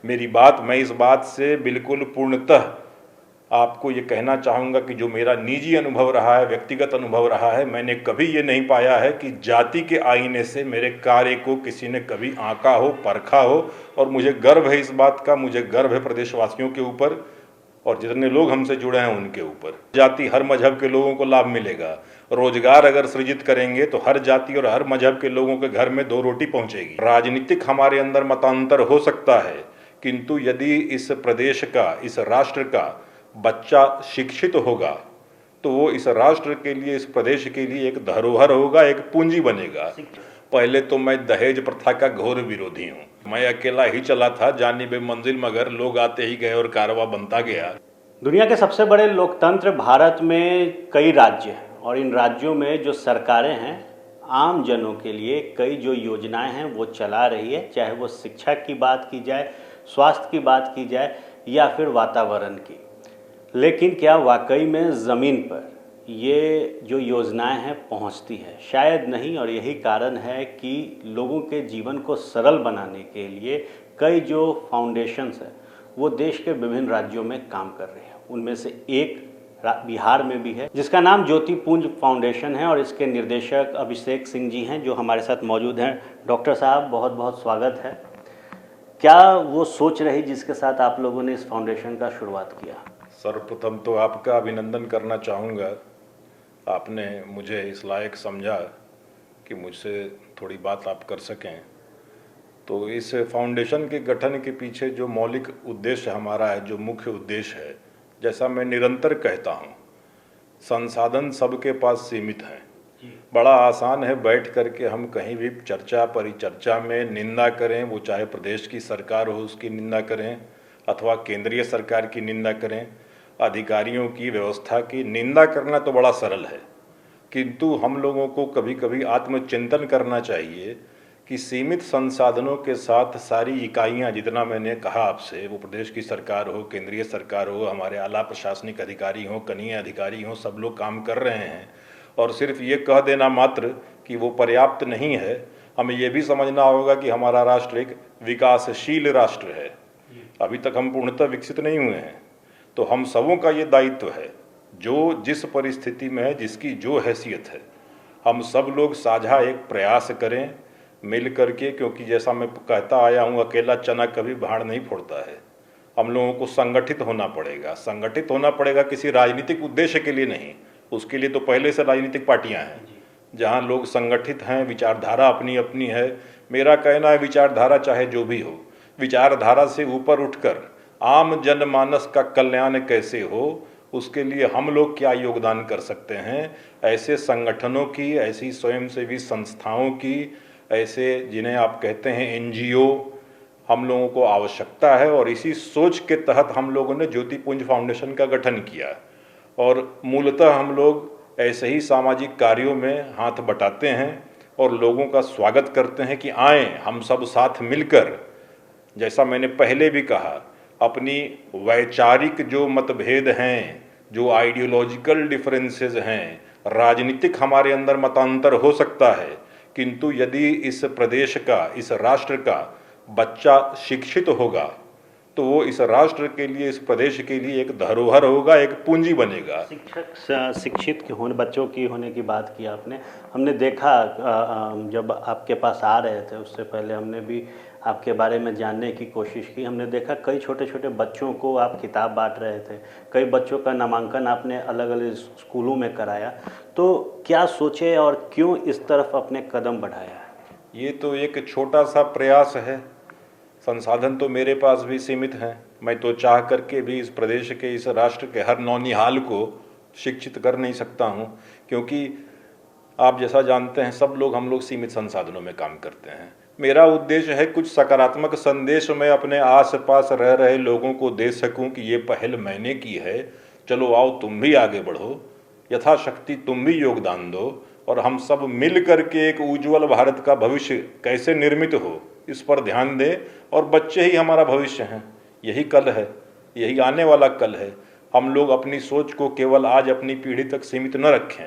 मैं इस बात से बिल्कुल पूर्णतः आपको ये कहना चाहूँगा कि जो मेरा निजी अनुभव रहा है, व्यक्तिगत अनुभव रहा है, मैंने कभी ये नहीं पाया है कि जाति के आईने से मेरे कार्य को किसी ने कभी आंका हो, परखा हो। और मुझे गर्व है इस बात का, मुझे गर्व है प्रदेशवासियों के ऊपर और जितने लोग हमसे जुड़े हैं उनके ऊपर। जाति हर मजहब के लोगों को लाभ मिलेगा। रोजगार अगर सृजित करेंगे तो हर जाति और हर मजहब के लोगों के घर में 2 रोटी पहुंचेगी। राजनीतिक हमारे अंदर मतांतर हो सकता है, किंतु यदि इस प्रदेश का, इस राष्ट्र का बच्चा शिक्षित होगा तो वो इस राष्ट्र के लिए, इस प्रदेश के लिए एक धरोहर होगा, एक पूंजी बनेगा। पहले तो मैं दहेज प्रथा का घोर विरोधी हूँ। मैं अकेला ही चला था जानिबे मंजिल, मगर लोग आते ही गए और कारवा बनता गया। दुनिया के सबसे बड़े लोकतंत्र भारत में कई राज्य हैं और इन राज्यों में जो सरकारें हैं आम जनों के लिए कई जो योजनाएं हैं वो चला रही है, चाहे वो शिक्षा की बात की जाए, स्वास्थ्य की बात की जाए या फिर वातावरण की। लेकिन क्या वाकई में ज़मीन पर ये जो योजनाएं हैं पहुंचती है? शायद नहीं। और यही कारण है कि लोगों के जीवन को सरल बनाने के लिए कई जो फाउंडेशंस हैं वो देश के विभिन्न राज्यों में काम कर रहे हैं। उनमें से एक बिहार में भी है जिसका नाम ज्योतिपुंज फाउंडेशन है और इसके निर्देशक अभिषेक सिंह जी हैं जो हमारे साथ मौजूद हैं। डॉक्टर साहब, बहुत बहुत स्वागत है। क्या वो सोच रही जिसके साथ आप लोगों ने इस फाउंडेशन का शुरुआत किया? सर्वप्रथम तो आपका अभिनंदन करना चाहूँगा। आपने मुझे इस लायक समझा कि मुझसे थोड़ी बात आप कर सकें। तो इस फाउंडेशन के गठन के पीछे जो मौलिक उद्देश्य हमारा है, जो मुख्य उद्देश्य है, जैसा मैं निरंतर कहता हूँ, संसाधन सबके पास सीमित हैं। बड़ा आसान है बैठ करके हम कहीं भी चर्चा परिचर्चा में निंदा करें, वो चाहे प्रदेश की सरकार हो उसकी निंदा करें अथवा केंद्रीय सरकार की निंदा करें, अधिकारियों की, व्यवस्था की निंदा करना तो बड़ा सरल है। किंतु हम लोगों को कभी कभी आत्मचिंतन करना चाहिए कि सीमित संसाधनों के साथ सारी इकाइयां, जितना मैंने कहा आपसे, वो प्रदेश की सरकार हो, केंद्रीय सरकार हो, हमारे आला प्रशासनिक अधिकारी हो, कनीय अधिकारी हो, सब लोग काम कर रहे हैं। और सिर्फ ये कह देना मात्र कि वो पर्याप्त नहीं है। हमें ये भी समझना होगा कि हमारा राष्ट्र एक विकासशील राष्ट्र है। अभी तक हम पूर्णतः विकसित नहीं हुए हैं। तो हम सबों का ये दायित्व है, जो जिस परिस्थिति में है, जिसकी जो हैसियत है, हम सब लोग साझा एक प्रयास करें मिल करके। क्योंकि जैसा मैं कहता आया हूँ, अकेला चना कभी भाड़ नहीं फोड़ता है। हम लोगों को संगठित होना पड़ेगा। संगठित होना पड़ेगा किसी राजनीतिक उद्देश्य के लिए नहीं, उसके लिए तो पहले से राजनीतिक पार्टियां हैं जहां लोग संगठित हैं, विचारधारा अपनी अपनी है। मेरा कहना है विचारधारा चाहे जो भी हो, विचारधारा से ऊपर उठकर आम जनमानस का कल्याण कैसे हो, उसके लिए हम लोग क्या योगदान कर सकते हैं, ऐसे संगठनों की, ऐसी स्वयंसेवी संस्थाओं की, ऐसे जिन्हें आप कहते हैं एनजीओ, हम लोगों को आवश्यकता है। और इसी सोच के तहत हम लोगों ने ज्योतिपुंज फाउंडेशन का गठन किया। और मूलतः हम लोग ऐसे ही सामाजिक कार्यों में हाथ बटाते हैं और लोगों का स्वागत करते हैं कि आएँ हम सब साथ मिलकर, जैसा मैंने पहले भी कहा, अपनी वैचारिक जो मतभेद हैं, जो आइडियोलॉजिकल डिफरेंसेस हैं, राजनीतिक हमारे अंदर मतांतर हो सकता है, किंतु यदि इस प्रदेश का, इस राष्ट्र का बच्चा शिक्षित होगा तो वो इस राष्ट्र के लिए, इस प्रदेश के लिए एक धरोहर होगा, एक पूंजी बनेगा। शिक्षित के होने, बच्चों की होने की बात की आपने। हमने देखा जब आपके पास आ रहे थे उससे पहले हमने भी आपके बारे में जानने की कोशिश की। हमने देखा कई छोटे छोटे बच्चों को आप किताब बांट रहे थे, कई बच्चों का नामांकन आपने अलग अलग स्कूलों में कराया। तो क्या सोचे और क्यों इस तरफ अपने कदम बढ़ाया? ये तो एक छोटा सा प्रयास है। संसाधन तो मेरे पास भी सीमित हैं। मैं तो चाह करके भी इस प्रदेश के, इस राष्ट्र के हर नौनिहाल को शिक्षित कर नहीं सकता हूँ, क्योंकि आप जैसा जानते हैं सब लोग, हम लोग सीमित संसाधनों में काम करते हैं। मेरा उद्देश्य है कुछ सकारात्मक संदेश मैं अपने आसपास रह रहे लोगों को दे सकूं कि ये पहल मैंने की है, चलो आओ तुम भी आगे बढ़ो, यथाशक्ति तुम भी योगदान दो और हम सब मिल करके एक उज्जवल भारत का भविष्य कैसे निर्मित हो, इस पर ध्यान दें। और बच्चे ही हमारा भविष्य हैं, यही कल है, यही आने वाला कल है। हम लोग अपनी सोच को केवल आज अपनी पीढ़ी तक सीमित न रखें।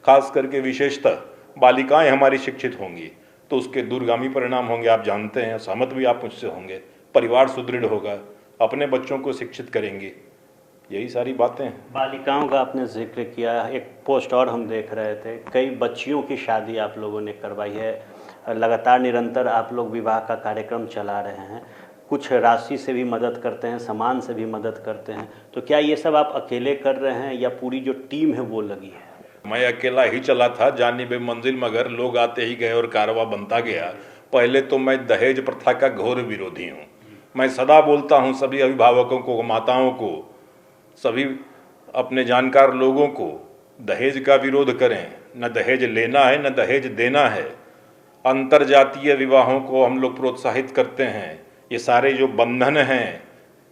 खास करके विशेषतः बालिकाएं हमारी शिक्षित होंगी तो उसके दूरगामी परिणाम होंगे, आप जानते हैं, सहमत भी आप मुझसे होंगे। परिवार सुदृढ़ होगा, अपने बच्चों को शिक्षित करेंगे। यही सारी बातें हैं। बालिकाओं का आपने जिक्र किया, एक पोस्ट और हम देख रहे थे, कई बच्चियों की शादी आप लोगों ने करवाई है, लगातार निरंतर आप लोग विवाह का कार्यक्रम चला रहे हैं, कुछ राशि से भी मदद करते हैं, सामान से भी मदद करते हैं, तो क्या ये सब आप अकेले कर रहे हैं या पूरी जो टीम है वो लगी है? मैं अकेला ही चला था जानिबे मंजिल, मगर लोग आते ही गए और कारवा बनता गया। पहले तो मैं दहेज प्रथा का घोर विरोधी हूँ। मैं सदा बोलता हूँ सभी अभिभावकों को, माताओं को, सभी अपने जानकार लोगों को, दहेज का विरोध करें। न दहेज लेना है न दहेज देना है। अंतरजातीय विवाहों को हम लोग प्रोत्साहित करते हैं। ये सारे जो बंधन हैं,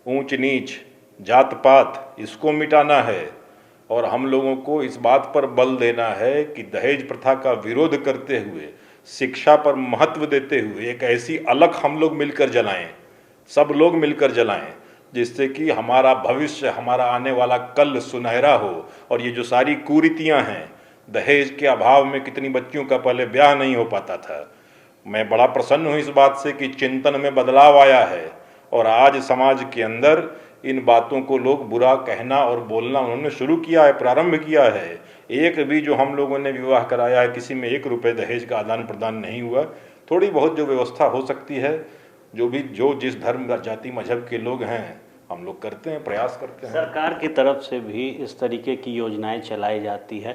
ऊंच नीच, जात पात, इसको मिटाना है। और हम लोगों को इस बात पर बल देना है कि दहेज प्रथा का विरोध करते हुए, शिक्षा पर महत्व देते हुए एक ऐसी अलख हम लोग मिलकर जलाएं, सब लोग मिलकर जलाएं, जिससे कि हमारा भविष्य, हमारा आने वाला कल सुनहरा हो। और ये जो सारी कुरीतियां हैं, दहेज के अभाव में कितनी बच्चियों का पहले ब्याह नहीं हो पाता था। मैं बड़ा प्रसन्न हूँ इस बात से कि चिंतन में बदलाव आया है और आज समाज के अंदर इन बातों को लोग बुरा कहना और बोलना उन्होंने शुरू किया है, प्रारंभ किया है। एक भी जो हम लोगों ने विवाह कराया है, किसी में 1 रुपये दहेज का आदान प्रदान नहीं हुआ। थोड़ी बहुत जो व्यवस्था हो सकती है, जो जिस धर्म जाति मजहब के लोग हैं, हम लोग करते हैं, प्रयास करते हैं। सरकार की तरफ से भी इस तरीके की योजनाएं चलाई जाती है।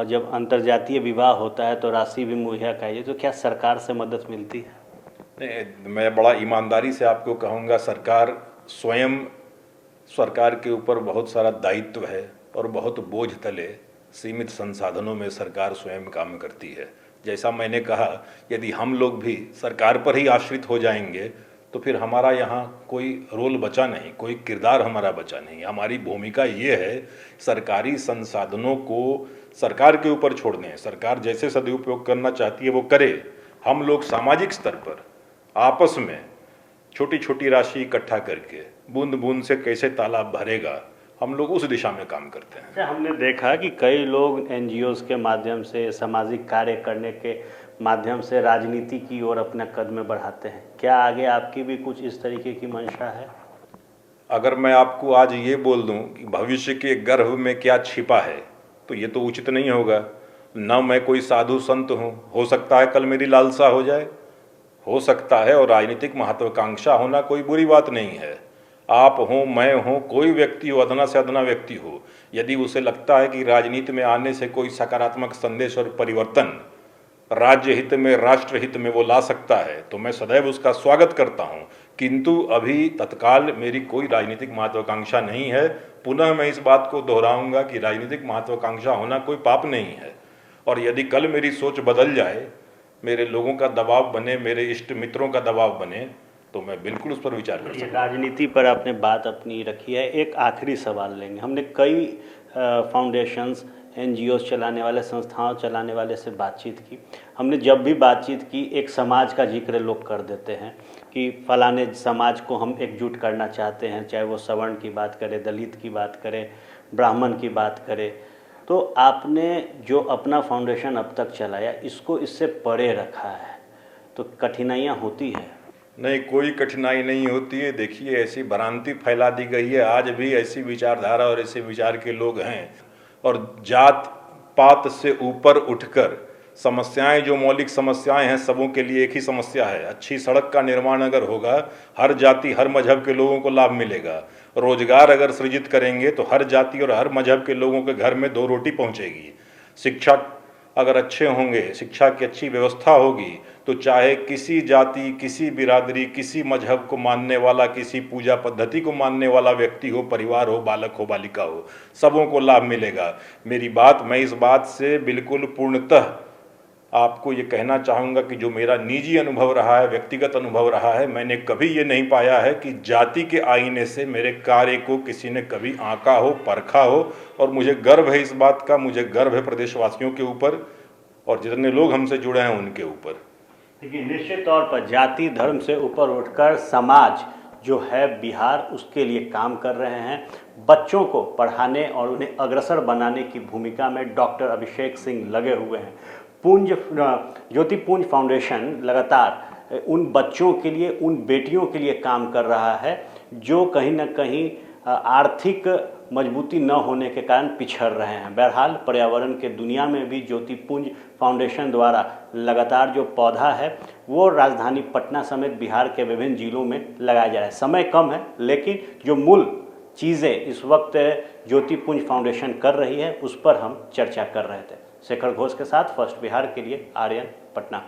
जब अंतर्जातीय विवाह होता है तो राशि भी मुहैया कराई जाती है, तो क्या सरकार से मदद मिलती है? नहीं, मैं बड़ा ईमानदारी से आपको कहूँगा, सरकार के ऊपर बहुत सारा दायित्व है और बहुत बोझ तले सीमित संसाधनों में सरकार स्वयं काम करती है। जैसा मैंने कहा, यदि हम लोग भी सरकार पर ही आश्रित हो जाएंगे तो फिर हमारा यहाँ कोई रोल बचा नहीं, कोई किरदार हमारा बचा नहीं। हमारी भूमिका ये है, सरकारी संसाधनों को सरकार के ऊपर छोड़ दें। सरकार जैसे सदुपयोग करना चाहती है वो करे। हम लोग सामाजिक स्तर पर आपस में छोटी छोटी राशि इकट्ठा करके बूंद बूंद से कैसे तालाब भरेगा, हम लोग उस दिशा में काम करते हैं। अच्छा, हमने देखा कि कई लोग एनजीओज़ के माध्यम से, सामाजिक कार्य करने के माध्यम से राजनीति की ओर अपना कदम बढ़ाते हैं। क्या आगे आपकी भी कुछ इस तरीके की मंशा है? अगर मैं आपको आज ये बोल दूं कि भविष्य के गर्भ में क्या छिपा है, तो ये तो उचित नहीं होगा। न मैं कोई साधु संत हूँ, हो सकता है कल मेरी लालसा हो जाए, हो सकता है। और राजनीतिक महत्वाकांक्षा होना कोई बुरी बात नहीं है। आप हो, मैं हूँ, कोई व्यक्ति हो, अदना से अदना व्यक्ति हो, यदि उसे लगता है कि राजनीति में आने से कोई सकारात्मक संदेश और परिवर्तन राज्य हित में, राष्ट्र हित में वो ला सकता है, तो मैं सदैव उसका स्वागत करता हूँ। किंतु अभी तत्काल मेरी कोई राजनीतिक महत्वाकांक्षा नहीं है। पुनः मैं इस बात को दोहराऊंगा कि राजनीतिक महत्वाकांक्षा होना कोई पाप नहीं है। और यदि कल मेरी सोच बदल जाए, मेरे लोगों का दबाव बने, मेरे इष्ट मित्रों का दबाव बने, तो मैं बिल्कुल उस पर विचार कर सकता हूँ। राजनीति पर आपने बात अपनी रखी है, एक आखिरी सवाल लेंगे। हमने कई फाउंडेशंस, एनजीओस चलाने वाले, संस्थाओं चलाने वाले से बातचीत की। हमने जब भी बातचीत की, एक समाज का जिक्र लोग कर देते हैं कि फलाने समाज को हम एकजुट करना चाहते हैं, चाहे वो सवर्ण की बात करें, दलित की बात करें, ब्राह्मण की बात करें। तो आपने जो अपना फाउंडेशन अब तक चलाया, इसको इससे परे रखा है, तो कठिनाइयाँ होती है? नहीं, कोई कठिनाई नहीं होती है। देखिए, ऐसी भ्रांति फैला दी गई है, आज भी ऐसी विचारधारा और ऐसे विचार के लोग हैं। और जात पात से ऊपर उठकर समस्याएं, जो मौलिक समस्याएं हैं, सबों के लिए एक ही समस्या है। अच्छी सड़क का निर्माण अगर होगा, हर जाति हर मजहब के लोगों को लाभ मिलेगा। रोजगार अगर सृजित करेंगे तो हर जाति और हर मजहब के लोगों के घर में 2 रोटी पहुंचेगी। शिक्षा अगर अच्छे होंगे, शिक्षा की अच्छी व्यवस्था होगी, तो चाहे किसी जाति, किसी बिरादरी, किसी मजहब को मानने वाला, किसी पूजा पद्धति को मानने वाला व्यक्ति हो, परिवार हो, बालक हो, बालिका हो, सबों को लाभ मिलेगा। मैं इस बात से बिल्कुल पूर्णतः आपको ये कहना चाहूँगा कि जो मेरा निजी अनुभव रहा है, व्यक्तिगत अनुभव रहा है, मैंने कभी ये नहीं पाया है कि जाति के आईने से मेरे कार्य को किसी ने कभी आंका हो, परखा हो। और मुझे गर्व है इस बात का, मुझे गर्व है प्रदेशवासियों के ऊपर और जितने लोग हमसे जुड़े हैं उनके ऊपर। देखिए, निश्चित तौर पर जाति धर्म से ऊपर उठकर समाज जो है बिहार, उसके लिए काम कर रहे हैं। बच्चों को पढ़ाने और उन्हें अग्रसर बनाने की भूमिका में डॉक्टर अभिषेक सिंह लगे हुए हैं। ज्योति पुंज फाउंडेशन लगातार उन बच्चों के लिए, उन बेटियों के लिए काम कर रहा है जो कहीं ना कहीं आर्थिक मजबूती न होने के कारण पिछड़ रहे हैं। बहरहाल पर्यावरण के दुनिया में भी ज्योतिपुंज फाउंडेशन द्वारा लगातार जो पौधा है वो राजधानी पटना समेत बिहार के विभिन्न जिलों में लगाया जा रहा है। समय कम है, लेकिन जो मूल चीज़ें इस वक्त ज्योतिपुंज फाउंडेशन कर रही है उस पर हम चर्चा कर रहे थे। शेखर घोष के साथ फर्स्ट बिहार के लिए आर्यन, पटना।